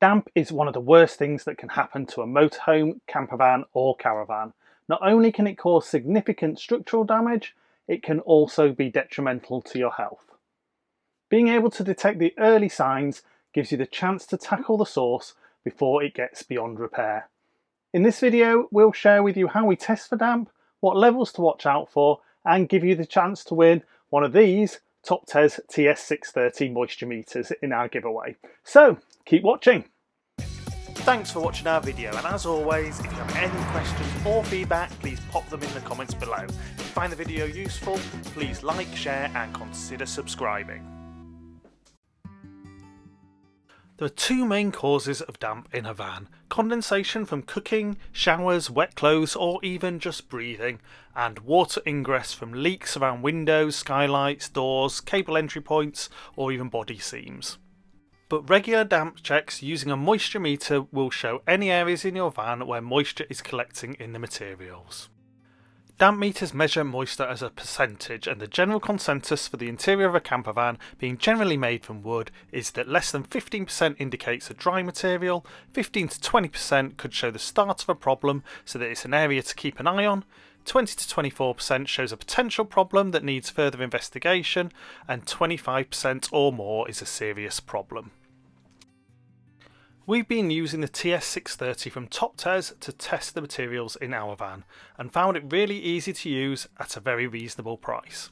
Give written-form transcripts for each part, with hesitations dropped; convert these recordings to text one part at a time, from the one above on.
Damp is one of the worst things that can happen to a motorhome, campervan or caravan. Not only can it cause significant structural damage, it can also be detrimental to your health. Being able to detect the early signs gives you the chance to tackle the source before it gets beyond repair. In this video, we'll share with you how we test for damp, what levels to watch out for, and give you the chance to win one of these TopTes TS630 moisture meters in our giveaway. So, keep watching. Thanks for watching our video, and as always, if you have any questions or feedback, please pop them in the comments below. If you find the video useful, please like, share and consider subscribing. There are two main causes of damp in a van: condensation from cooking, showers, wet clothes or even just breathing, and water ingress from leaks around windows, skylights, doors, cable entry points or even body seams. But regular damp checks using a moisture meter will show any areas in your van where moisture is collecting in the materials. Damp meters measure moisture as a percentage, and the general consensus for the interior of a campervan, being generally made from wood, is that less than 15% indicates a dry material, 15 to 20% could show the start of a problem, so that it's an area to keep an eye on, 20 to 24% shows a potential problem that needs further investigation, and 25% or more is a serious problem. We've been using the TS630 from TopTes to test the materials in our van and found it really easy to use at a very reasonable price,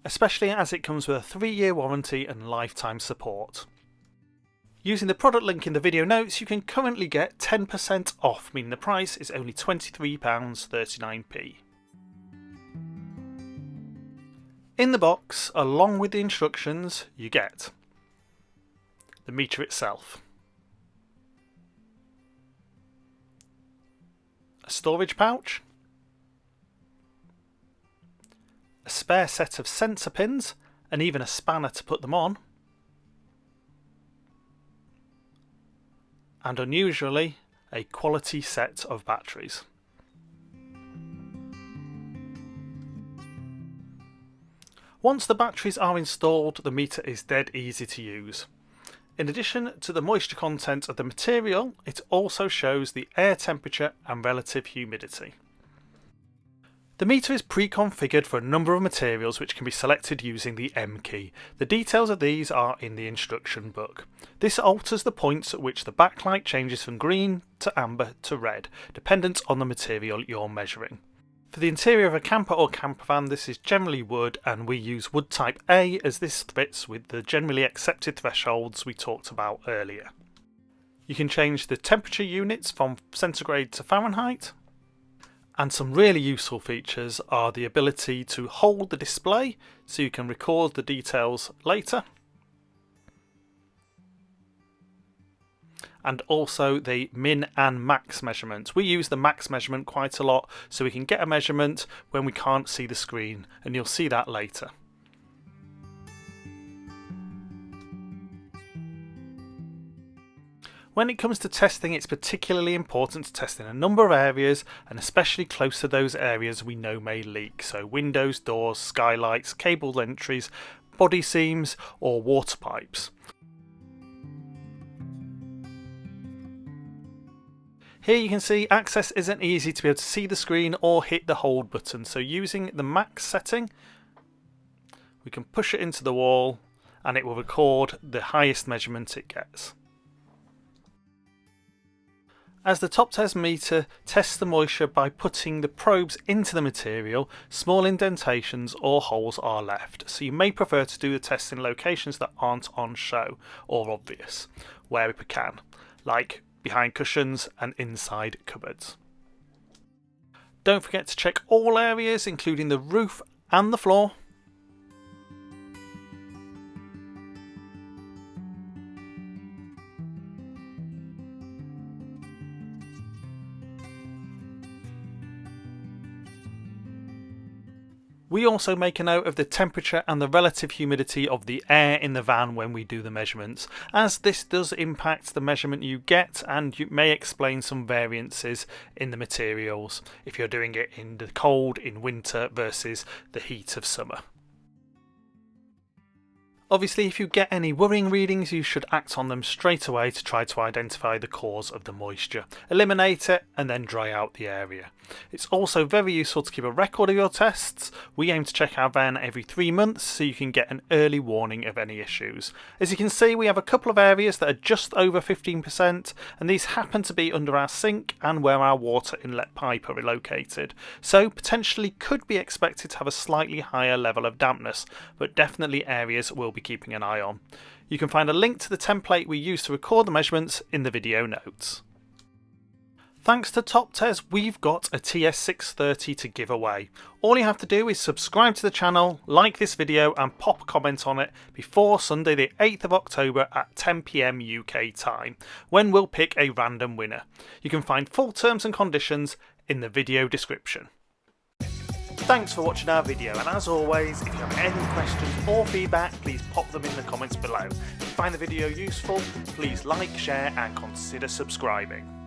especially as it comes with a 3-year warranty and lifetime support. Using the product link in the video notes, you can currently get 10% off, meaning the price is only £23.39p. In the box, along with the instructions, you get the meter itself, a storage pouch, a spare set of sensor pins and even a spanner to put them on, and unusually a quality set of batteries. Once the batteries are installed, the meter is dead easy to use. In addition to the moisture content of the material, it also shows the air temperature and relative humidity. The meter is pre-configured for a number of materials which can be selected using the M key. The details of these are in the instruction book. This alters the points at which the backlight changes from green to amber to red, dependent on the material you're measuring. For the interior of a camper or campervan, this is generally wood, and we use wood type A as this fits with the generally accepted thresholds we talked about earlier. You can change the temperature units from centigrade to Fahrenheit, and some really useful features are the ability to hold the display so you can record the details later, and also the min and max measurement. We use the max measurement quite a lot so we can get a measurement when we can't see the screen, and you'll see that later. When it comes to testing, it's particularly important to test in a number of areas, and especially close to those areas we know may leak, so windows, doors, skylights, cable entries, body seams or water pipes. Here you can see access isn't easy to be able to see the screen or hit the hold button, so using the max setting we can push it into the wall and it will record the highest measurement it gets. As the TopTes meter tests the moisture by putting the probes into the material, small indentations or holes are left, so you may prefer to do the test in locations that aren't on show or obvious, where we can, like behind cushions and inside cupboards. Don't forget to check all areas, including the roof and the floor. We also make a note of the temperature and the relative humidity of the air in the van when we do the measurements, as this does impact the measurement you get, and you may explain some variances in the materials if you're doing it in the cold in winter versus the heat of summer. Obviously, if you get any worrying readings, you should act on them straight away to try to identify the cause of the moisture, eliminate it, and then dry out the area. It's also very useful to keep a record of your tests. We aim to check our van every 3 months so you can get an early warning of any issues. As you can see, we have a couple of areas that are just over 15%, and these happen to be under our sink and where our water inlet pipe are located, so potentially could be expected to have a slightly higher level of dampness, but definitely areas we'll be keeping an eye on. You can find a link to the template we used to record the measurements in the video notes. Thanks to TopTes, we've got a TS630 to give away. All you have to do is subscribe to the channel, like this video and pop a comment on it before Sunday the 8th of October at 10 PM UK time, when we'll pick a random winner. You can find full terms and conditions in the video description. Thanks for watching our video, and as always, if you have any questions or feedback, please pop them in the comments below. If you find the video useful, please like, share and consider subscribing.